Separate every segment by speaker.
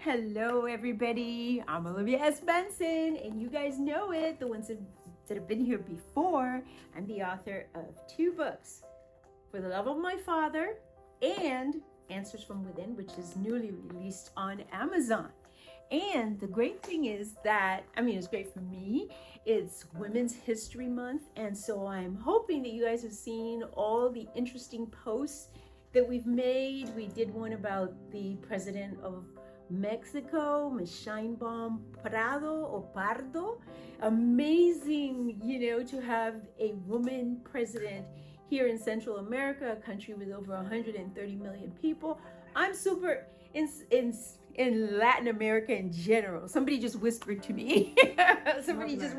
Speaker 1: Hello, everybody. I'm Olivia S. Benson, and you guys know it, the ones that have been here before. I'm the author of 2 books, For the Love of My Father and Answers from Within, which is newly released on Amazon. And the great thing is that, it's great for me. It's Women's History Month. And so I'm hoping that you guys have seen all the interesting posts that we've made. We did one about the president of Mexico, Ms. Sheinbaum Pardo. Amazing, to have a woman president here in Central America, a country with over 130 million people. I'm super in Latin America in general. Somebody just whispered to me. Somebody just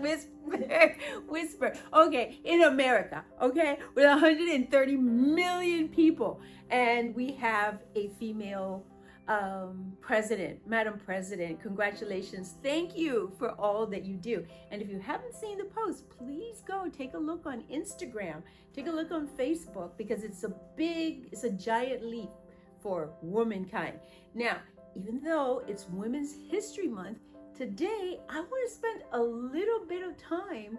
Speaker 1: whisper. Okay, in America, okay, with 130 million people, and we have a female president, Madam President. Congratulations. Thank you for all that you do. And if you haven't seen the post, please go take a look on Instagram, take a look on Facebook, because it's a giant leap for womankind. Now, even though it's Women's History Month, today I want to spend a little bit of time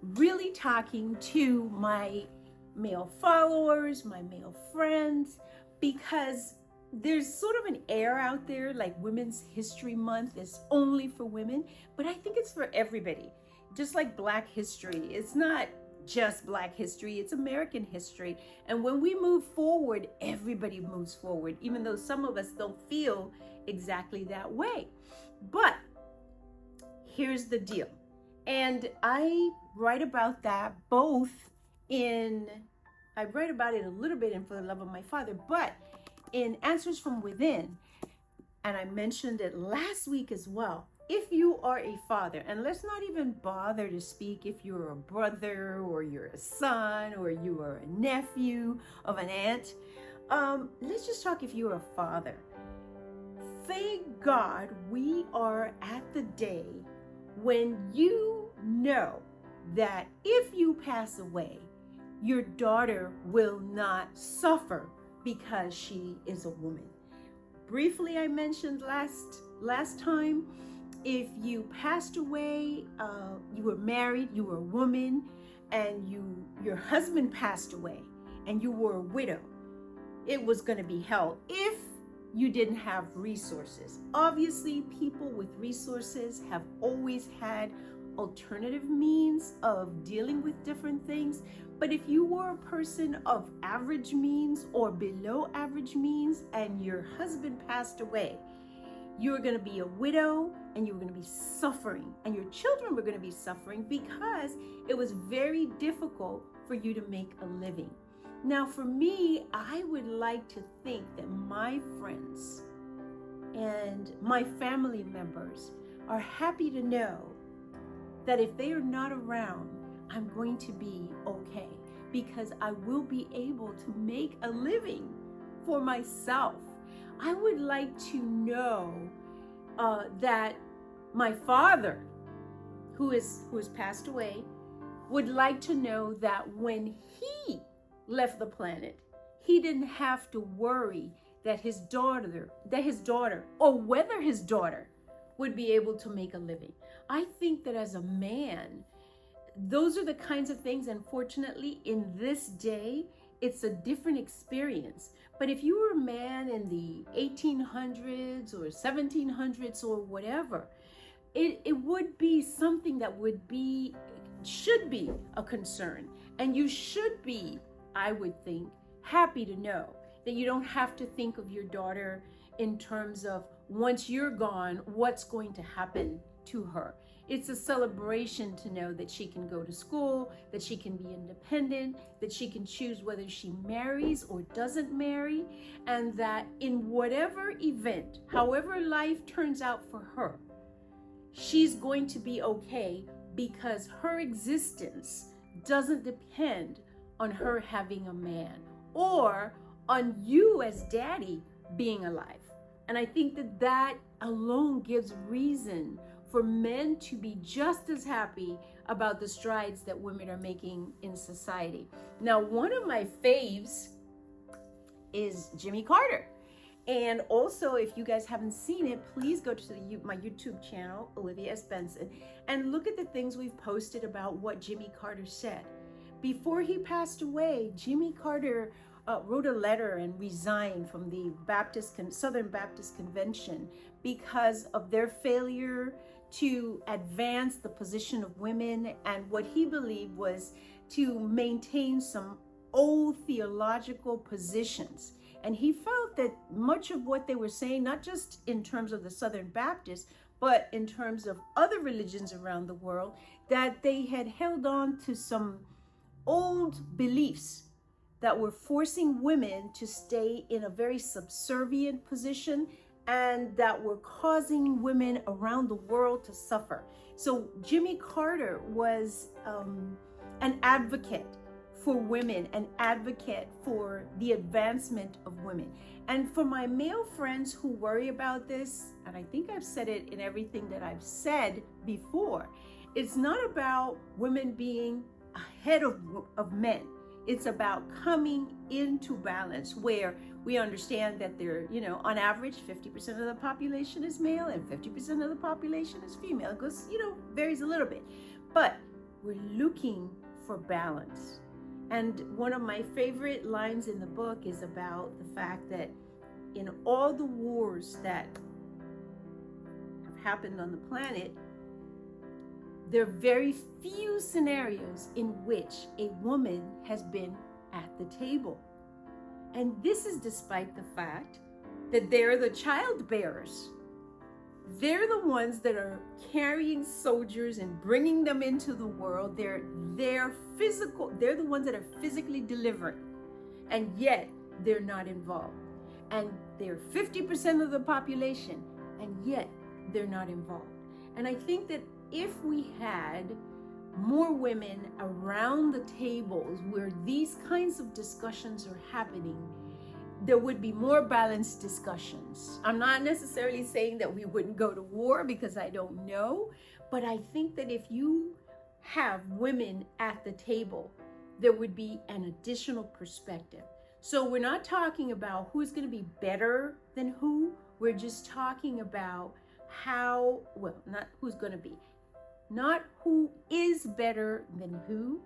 Speaker 1: really talking to my male followers, my male friends, because there's sort of an air out there like Women's History Month is only for women, but I think it's for everybody. Just like Black history, it's not just Black history, it's American history. And when we move forward, everybody moves forward, even though some of us don't feel exactly that way. But here's the deal. And I write about that I write about it a little bit in For the Love of My Father, but in Answers from Within, and I mentioned it last week as well, if you are a father, and let's not even bother to speak if you're a brother or you're a son or you are a nephew of an aunt, let's just talk if you're a father. Thank God we are at the day when you know that if you pass away, your daughter will not suffer because she is a woman. Briefly, I mentioned last time, if you passed away, you were married, you were a woman, and your husband passed away, and you were a widow, it was going to be hell if you didn't have resources. Obviously, people with resources have always had alternative means of dealing with different things. But if you were a person of average means or below average means and your husband passed away, you were going to be a widow and you were going to be suffering, and your children were going to be suffering because it was very difficult for you to make a living. Now, for me, I would like to think that my friends and my family members are happy to know that if they are not around, I'm going to be okay, because I will be able to make a living for myself. I would like to know that my father, who has passed away, would like to know that when he left the planet, he didn't have to worry that his daughter, or whether his daughter would be able to make a living. I think that as a man, those are the kinds of things, unfortunately, in this day, it's a different experience. But if you were a man in the 1800s or 1700s or whatever, it would be something that should be a concern. And you should be, I would think, happy to know that you don't have to think of your daughter in terms of once you're gone, what's going to happen to her. It's a celebration to know that she can go to school, that she can be independent, that she can choose whether she marries or doesn't marry, and that in whatever event, however life turns out for her, she's going to be okay because her existence doesn't depend on her having a man or on you as daddy being alive. And I think that alone gives reason for men to be just as happy about the strides that women are making in society. Now, one of my faves is Jimmy Carter. And also, if you guys haven't seen it, please go to my YouTube channel, Olivia S. Benson, and look at the things we've posted about what Jimmy Carter said. Before he passed away, Jimmy Carter wrote a letter and resigned from the Southern Baptist Convention because of their failure to advance the position of women and what he believed was to maintain some old theological positions. And he felt that much of what they were saying, not just in terms of the Southern Baptists, but in terms of other religions around the world, that they had held on to some old beliefs that were forcing women to stay in a very subservient position and that were causing women around the world to suffer. So Jimmy Carter was an advocate for women, an advocate for the advancement of women. And for my male friends who worry about this, and I think I've said it in everything that I've said before, it's not about women being ahead of men. It's about coming into balance where we understand that there, on average, 50% of the population is male and 50% of the population is female. It goes, varies a little bit. But we're looking for balance. And one of my favorite lines in the book is about the fact that in all the wars that have happened on the planet, there are very few scenarios in which a woman has been at the table. And this is despite the fact that they're the child bearers. They're the ones that are carrying soldiers and bringing them into the world. They're the ones that are physically delivering, and yet they're not involved. And they're 50% of the population, and yet they're not involved. And I think that if we had more women around the tables where these kinds of discussions are happening, there would be more balanced discussions. I'm not necessarily saying that we wouldn't go to war because I don't know, but I think that if you have women at the table, there would be an additional perspective. So we're not talking about who's going to be better than who. We're just talking about not who's going to be, not who is better than who,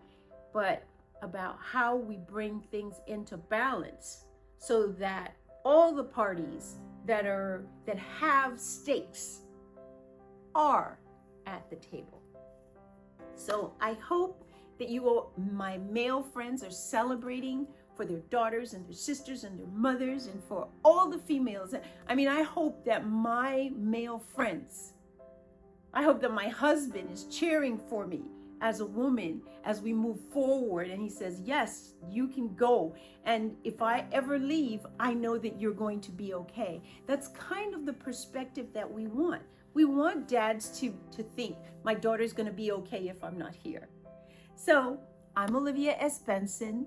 Speaker 1: but about how we bring things into balance so that all the parties that have stakes are at the table. So I hope that you all, my male friends, are celebrating for their daughters and their sisters and their mothers and for all the females. I hope that my male friends, I hope that my husband is cheering for me as a woman as we move forward, and he says, yes, you can go, and if I ever leave, I know that you're going to be okay. That's kind of the perspective that we want. We want dads to think my daughter's going to be okay if I'm not here. So I'm Olivia S. Benson.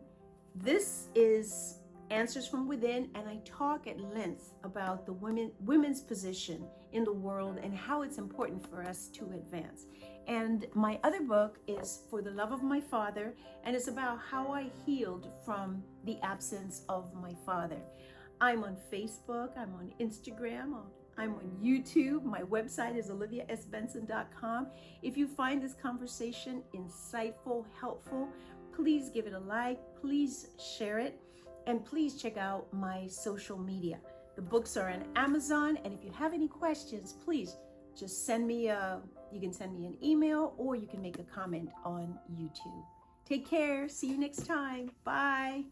Speaker 1: This is Answers from Within, and I talk at length about the women's position in the world and how it's important for us to advance. And my other book is For the Love of My Father, and it's about how I healed from the absence of my father. I'm on Facebook, I'm on Instagram, I'm on YouTube. My website is oliviasbenson.com. If you find this conversation insightful, helpful, please give it a like, please share it, and please check out my social media. The books are on Amazon, and if you have any questions, please just you can send me an email or you can make a comment on YouTube. Take care. See you next time. Bye.